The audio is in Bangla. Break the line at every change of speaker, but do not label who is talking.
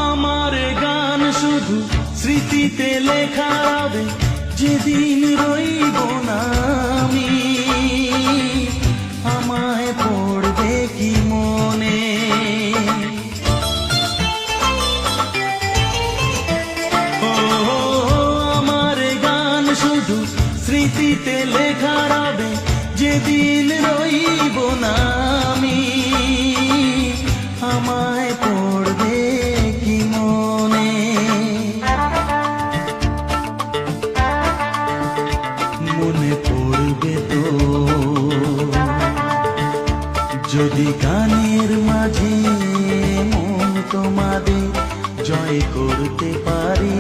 আমার গান শুধু স্মৃতিতে লেখা রবে, যেদিন রইব না আমি, আমায় পড়বে কি মনে। ও আমার গান শুধু স্মৃতিতে লেখা রবে, যেদিন রইব না আমি, আমায় পড়বে কি মনে। মনে পড়বে তো যদি গানের মাঝে মন তোমাদের জয় করতে পারি।